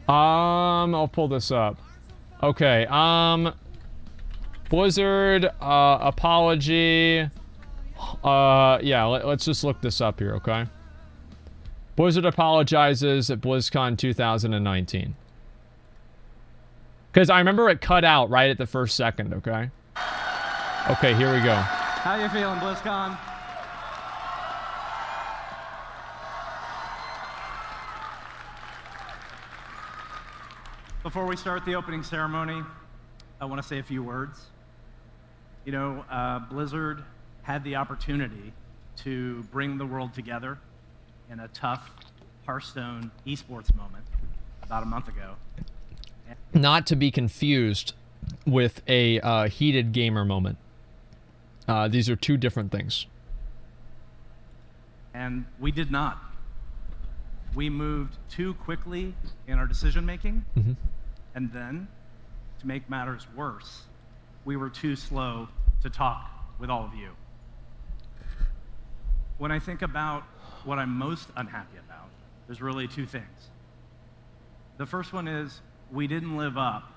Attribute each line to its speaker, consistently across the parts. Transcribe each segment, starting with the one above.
Speaker 1: I'll pull this up. Okay, Blizzard, apology. Yeah, let's just look this up here, okay? Blizzard apologizes at BlizzCon 2019. Because I remember it cut out right at the first second, okay? Okay, here we go.
Speaker 2: How you feeling, BlizzCon? Before we start the opening ceremony, I want to say a few words. You know, Blizzard had the opportunity to bring the world together in a tough Hearthstone esports moment about a month ago.
Speaker 1: Not to be confused with a heated gamer moment. These are two different things.
Speaker 2: And we did not. We moved too quickly in our decision-making.
Speaker 1: Mm-hmm.
Speaker 2: And then, to make matters worse, we were too slow to talk with all of you. When I think about what I'm most unhappy about, there's really two things. The first one is we didn't live up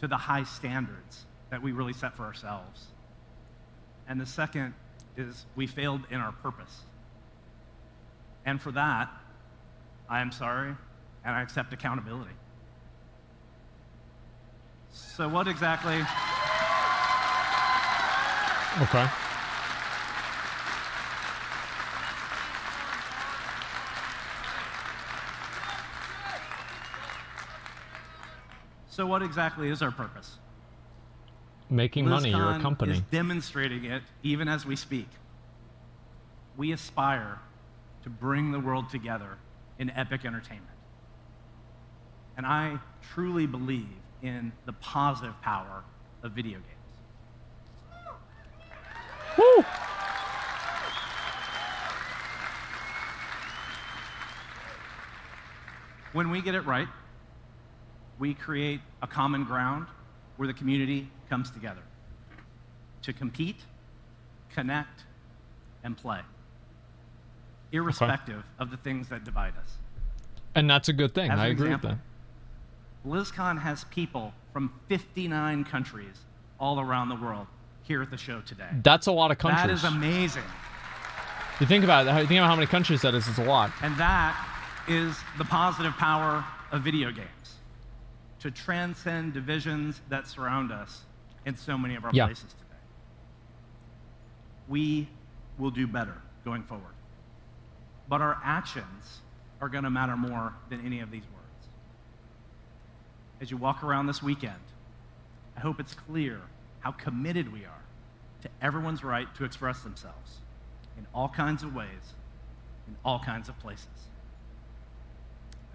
Speaker 2: to the high standards that we really set for ourselves. And the second is we failed in our purpose. And for that, I am sorry, and I accept accountability. So what exactly?
Speaker 1: Okay.
Speaker 2: So what exactly is our purpose?
Speaker 1: Making money, you're a
Speaker 2: BlizzCon
Speaker 1: company.
Speaker 2: is demonstrating it even as we speak. We aspire to bring the world together in epic entertainment. And I truly believe in the positive power of video games.
Speaker 1: Woo!
Speaker 2: When we get it right, we create a common ground where the community comes together to compete, connect, and play, irrespective of the things that divide us.
Speaker 1: And that's a good thing.
Speaker 2: As
Speaker 1: I
Speaker 2: an
Speaker 1: agree
Speaker 2: example,
Speaker 1: with that.
Speaker 2: BlizzCon has people from 59 countries all around the world here at the show today.
Speaker 1: That's a lot of countries.
Speaker 2: That is amazing.
Speaker 1: You think about it. Think about how many countries that is. It's a lot.
Speaker 2: And that is the positive power of video games, to transcend divisions that surround us in so many of our places today. We will do better going forward. But our actions are going to matter more than any of these words. As you walk around this weekend, I hope it's clear how committed we are to everyone's right to express themselves in all kinds of ways, in all kinds of places.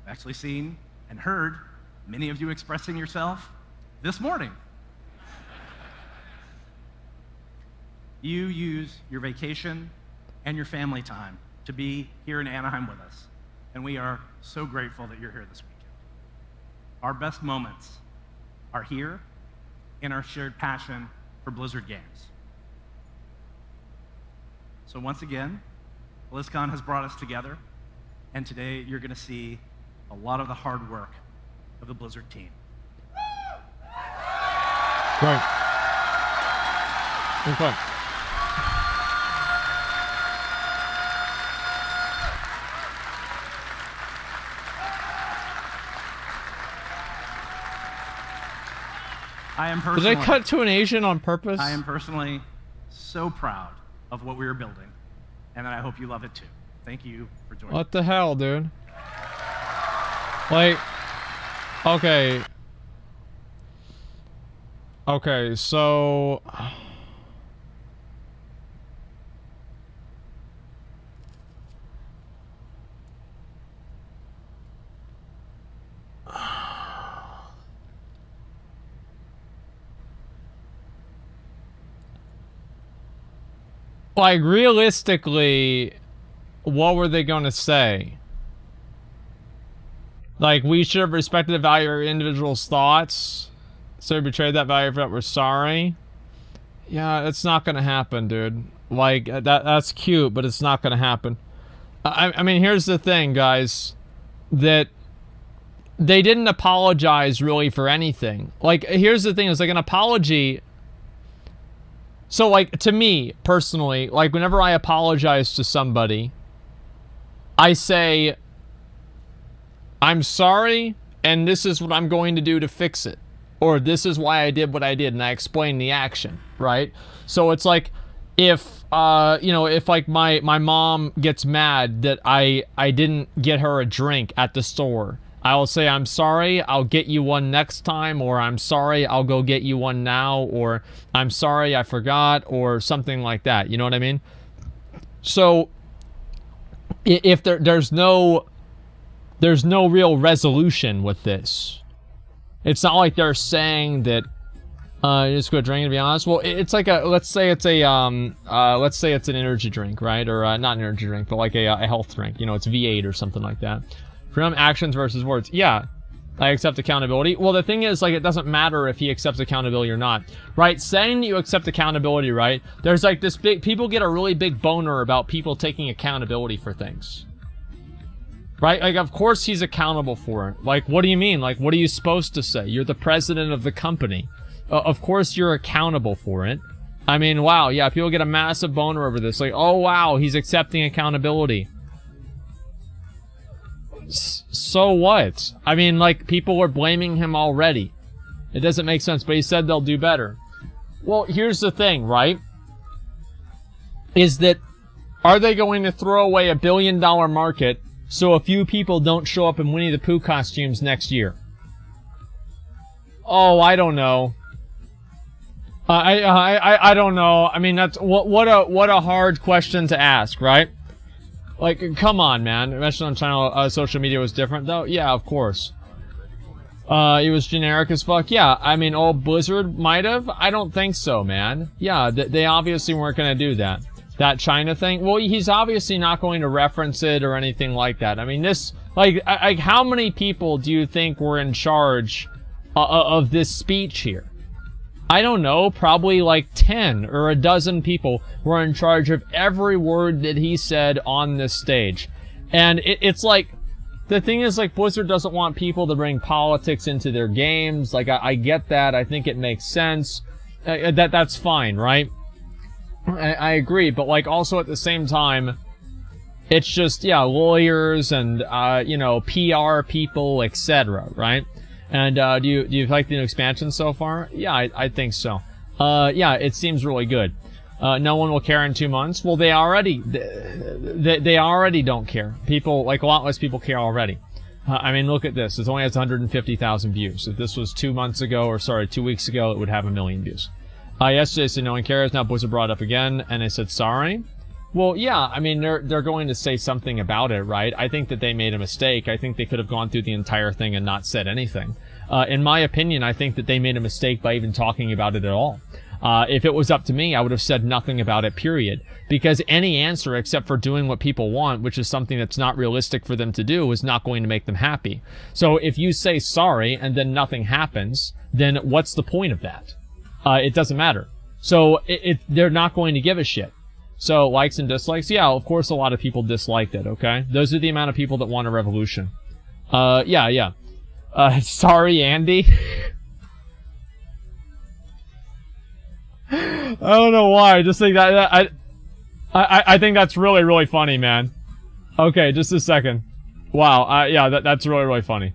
Speaker 2: I've actually seen and heard many of you expressing yourself this morning. You use your vacation and your family time to be here in Anaheim with us, and we are so grateful that you're here this weekend. Our best moments are here in our shared passion for Blizzard games. So once again, BlizzCon has brought us together, and today you're going to see a lot of the hard work of the Blizzard team.
Speaker 1: Right. Okay. Did they cut to an Asian on purpose?
Speaker 2: I am personally so proud of what we are building, and I hope you love it too. Thank you for joining.
Speaker 1: What the hell, dude? Like, okay. Okay, so... Like, realistically, what were they going to say? Like, we should have respected the value of our individuals' thoughts. So we betrayed that value, that we're sorry. Yeah, it's not going to happen, dude. Like, that's cute, but it's not going to happen. I mean, here's the thing, guys. That they didn't apologize really for anything. Like, here's the thing, is like an apology. So like, to me personally, like whenever I apologize to somebody, I say, I'm sorry, and this is what I'm going to do to fix it. Or this is why I did what I did, and I explain the action, right? So it's like, if, if like my mom gets mad that I didn't get her a drink at the store, I'll say, I'm sorry, I'll get you one next time, or I'm sorry, I'll go get you one now, or I'm sorry, I forgot, or something like that. You know what I mean? So, if there's no real resolution with this. It's not like they're saying that just go drinking, to be honest. Well, it's like let's say it's an energy drink, right? Or not an energy drink, but like a health drink. You know, it's V8 or something like that. Freedom, actions versus words. Yeah, I accept accountability. Well, the thing is, like, it doesn't matter if he accepts accountability or not, right? Saying that you accept accountability, right? There's like this people get a really big boner about people taking accountability for things. Right? Like, of course he's accountable for it. Like, what do you mean? Like, what are you supposed to say? You're the president of the company. Of course you're accountable for it. I mean, wow, yeah, people get a massive boner over this. Like, oh, wow, he's accepting accountability. So what? I mean, like, people are blaming him already. It doesn't make sense, but he said they'll do better. Well, here's the thing, right? Is that, are they going to throw away $1 billion market so a few people don't show up in Winnie the Pooh costumes next year? Oh, I don't know. I don't know. I mean, that's what a hard question to ask, right? Like, come on, man. Mentioned on channel, social media was different, though. Yeah, of course. It was generic as fuck. Yeah, I mean, old Blizzard might have. I don't think so, man. Yeah, they obviously weren't going to do that. That China thing. Well, he's obviously not going to reference it or anything like that. I mean, this, like how many people do you think were in charge of this speech here? I don't know, probably like 10 or a dozen people were in charge of every word that he said on this stage. And it's like, the thing is, like, Blizzard doesn't want people to bring politics into their games. Like, I get that. I think it makes sense. That's fine, right? I agree. But, like, also at the same time, it's just, yeah, lawyers and, PR people, etc., right? And do you like the new expansion so far? Yeah, I think so. Yeah, it seems really good. No one will care in 2 months. Well, they already don't care. People, like, a lot less people care already. I mean, look at this. It only has 150,000 views. If this was 2 weeks ago, it would have 1 million views. Yesterday said no one cares. Now Blizzard brought it up again, and they said sorry. Well, yeah, I mean, they're going to say something about it, right? I think that they made a mistake. I think they could have gone through the entire thing and not said anything. In my opinion, I think that they made a mistake by even talking about it at all. If it was up to me, I would have said nothing about it, period. Because any answer except for doing what people want, which is something that's not realistic for them to do, is not going to make them happy. So if you say sorry and then nothing happens, then what's the point of that? It doesn't matter. So they're not going to give a shit. So, likes and dislikes? Yeah, of course a lot of people disliked it, okay? Those are the amount of people that want a revolution. Yeah. Sorry, Andy. I don't know why, I just think that I think that's really, really funny, man. Okay, just a second. Wow, yeah, that's really, really funny.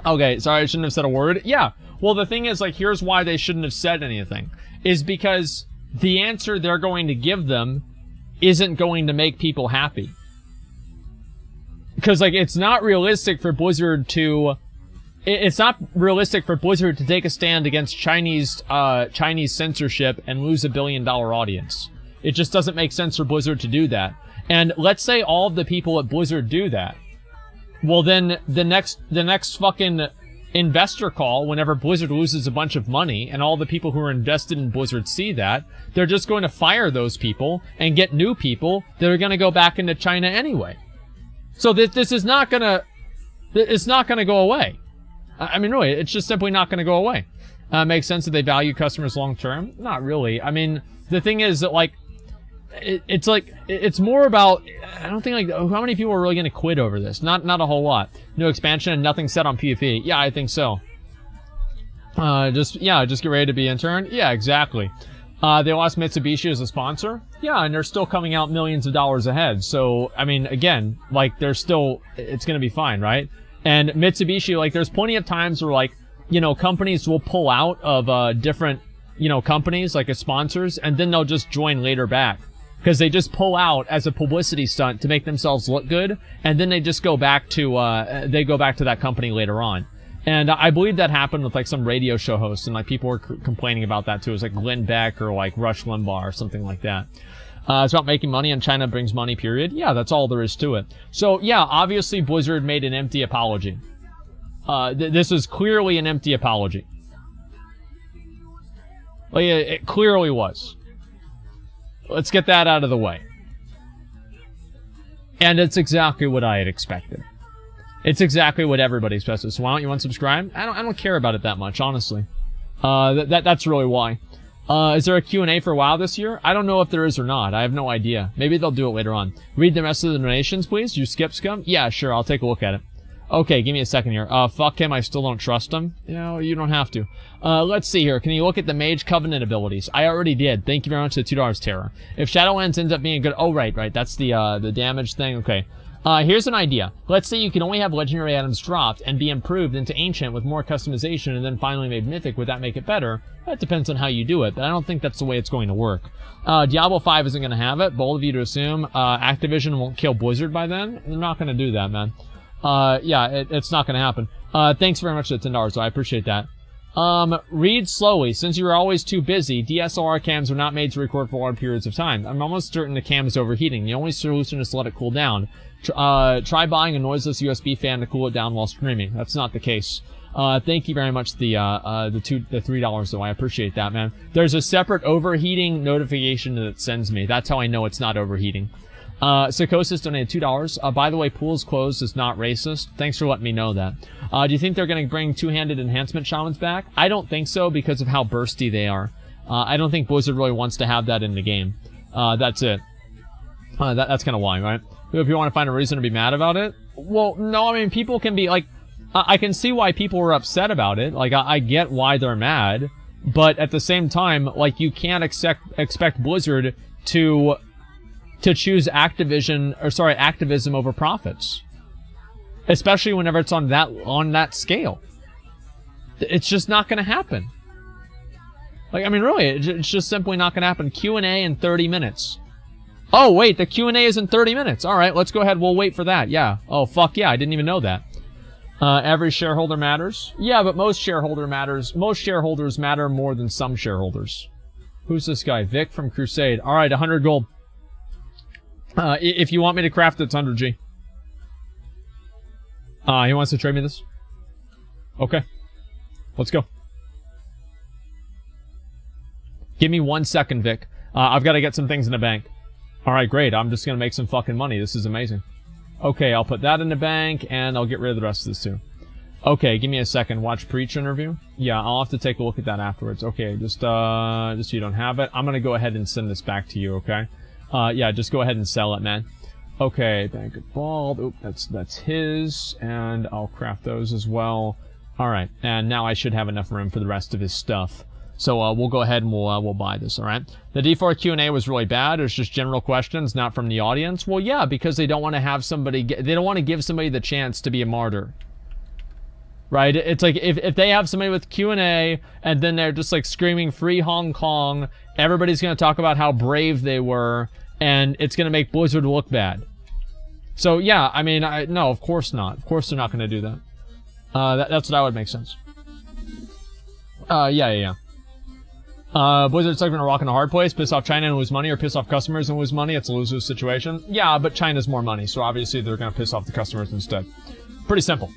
Speaker 1: Okay, sorry, I shouldn't have said a word. Yeah, well, the thing is, like, here's why they shouldn't have said anything. Is because the answer they're going to give them isn't going to make people happy. Because, like, it's not realistic for Blizzard to take a stand against Chinese censorship and lose $1 billion audience. It just doesn't make sense for Blizzard to do that. And let's say all of the people at Blizzard do that. Well, then the next fucking investor call, whenever Blizzard loses a bunch of money and all the people who are invested in Blizzard see that, they're just going to fire those people and get new people that are going to go back into China anyway. So this is not gonna go away. I mean, really, it's just simply not gonna go away. Makes sense that they value customers long term? Not really. I mean, the thing is that, like, it's like, it's more about, I don't think, like, how many people are really going to quit over this? Not a whole lot. No expansion and nothing set on PvP. Yeah, I think so. Just get ready to be intern. Yeah, exactly. They lost Mitsubishi as a sponsor. Yeah, and they're still coming out millions of dollars ahead. So, I mean, again, like, they're still, it's going to be fine, right? And Mitsubishi, like, there's plenty of times where, like, you know, companies will pull out of, different, you know, companies, like, as sponsors, and then they'll just join later back. Because they just pull out as a publicity stunt to make themselves look good, and then they just go back to, that company later on. And I believe that happened with, like, some radio show hosts, and, like, people were complaining about that, too. It was, like, Glenn Beck or, like, Rush Limbaugh or something like that. It's about making money, and China brings money, period. Yeah, that's all there is to it. So, yeah, obviously Blizzard made an empty apology. This is clearly an empty apology. Like, it clearly was. Let's get that out of the way. And it's exactly what I had expected. It's exactly what everybody expected. So why don't you unsubscribe? I don't care about it that much, honestly. That's really why. Is there a Q&A for WoW this year? I don't know if there is or not. I have no idea. Maybe they'll do it later on. Read the rest of the donations, please. You skip scum? Yeah, sure. I'll take a look at it. Okay, give me a second here. Fuck him. I still don't trust him. You know, you don't have to. Let's see here. Can you look at the Mage Covenant abilities? I already did. Thank you very much for the $2 Terror. If Shadowlands ends up being a good... Oh, right. That's the damage thing. Okay. Here's an idea. Let's say you can only have legendary items dropped and be improved into ancient with more customization and then finally made mythic. Would that make it better? That depends on how you do it, but I don't think that's the way it's going to work. Diablo 5 isn't going to have it. Bold of you to assume. Activision won't kill Blizzard by then. They're not going to do that, man. Yeah, it's not going to happen. Thanks very much for the $10, so I appreciate that. Read slowly. Since you were always too busy, DSLR cams were not made to record for long periods of time. I'm almost certain the cam is overheating. The only solution is to let it cool down. Try buying a noiseless USB fan to cool it down while streaming. That's not the case. Thank you very much, the $3 though. I appreciate that, man. There's a separate overheating notification that it sends me. That's how I know it's not overheating. Psychosis donated $2. By the way, pools closed is not racist. Thanks for letting me know that. Do you think they're going to bring two-handed enhancement shamans back? I don't think so because of how bursty they are. I don't think Blizzard really wants to have that in the game. That's it. That's kind of why, right? If you want to find a reason to be mad about it? Well, no, I mean, people can be, like, I can see why people were upset about it. Like, I get why they're mad. But at the same time, like, you can't expect Blizzard to choose activism over profits. Especially whenever it's on that scale. It's just not going to happen. Like, I mean, really, it's just simply not going to happen. Q&A in 30 minutes. Oh, wait, the Q&A is in 30 minutes. All right, let's go ahead. We'll wait for that. Yeah. Oh, fuck yeah, I didn't even know that. Every shareholder matters. Yeah, but most shareholders matter more than some shareholders. Who's this guy? Vic from Crusade. All right, 100 gold. If you want me to craft it, it's 100G. He wants to trade me this? Okay. Let's go. Give me 1 second, Vic. I've got to get some things in the bank. Alright, great. I'm just going to make some fucking money. This is amazing. Okay, I'll put that in the bank, and I'll get rid of the rest of this, too. Okay, give me a second. Watch Preach interview? Yeah, I'll have to take a look at that afterwards. Okay, just so you don't have it. I'm going to go ahead and send this back to you, okay? Yeah, just go ahead and sell it, man. Okay, Bank of Bald. Oop, that's his. And I'll craft those as well. Alright, and now I should have enough room for the rest of his stuff. So we'll go ahead and we'll buy this, alright? The D4 Q&A was really bad. It was just general questions, not from the audience. Well, yeah, because they don't want to have somebody... They don't want to give somebody the chance to be a martyr. Right? It's like, if they have somebody with Q&A, and then they're just like screaming, "Free Hong Kong," everybody's going to talk about how brave they were, and it's going to make Blizzard look bad. So, yeah, I mean, no, of course not. Of course they're not going to do that. That's what would make sense. Yeah. Blizzard's like in a rock and a hard place. Piss off China and lose money, or piss off customers and lose money. It's a lose-lose situation. Yeah, but China's more money, so obviously they're going to piss off the customers instead. Pretty simple.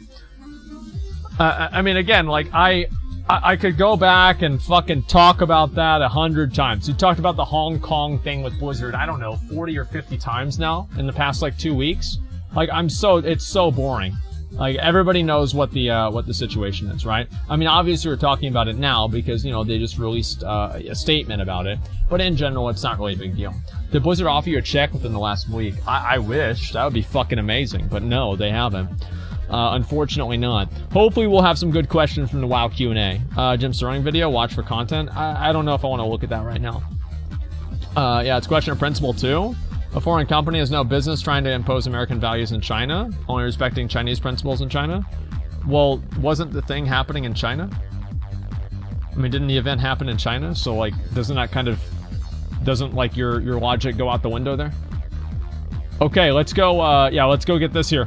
Speaker 1: I mean, again, like, I could go back and fucking talk about that 100 times. We talked about the Hong Kong thing with Blizzard, I don't know, 40 or 50 times now in the past, like, 2 weeks. Like, it's so boring. Like, everybody knows what the situation is, right? I mean, obviously we're talking about it now because, you know, they just released a statement about it. But in general, it's not really a big deal. Did Blizzard offer you a check within the last week? I wish. That would be fucking amazing. But no, they haven't. Unfortunately not. Hopefully we'll have some good questions from the WoW Q&A. Jim Sterling video, watch for content. I don't know if I want to look at that right now. Yeah, it's a question of principle too. A foreign company has no business trying to impose American values in China, only respecting Chinese principles in China. Well, wasn't the thing happening in China? I mean, didn't the event happen in China? So, like, doesn't that kind of... Doesn't, like, your logic go out the window there? Okay, let's go, yeah, let's go get this here.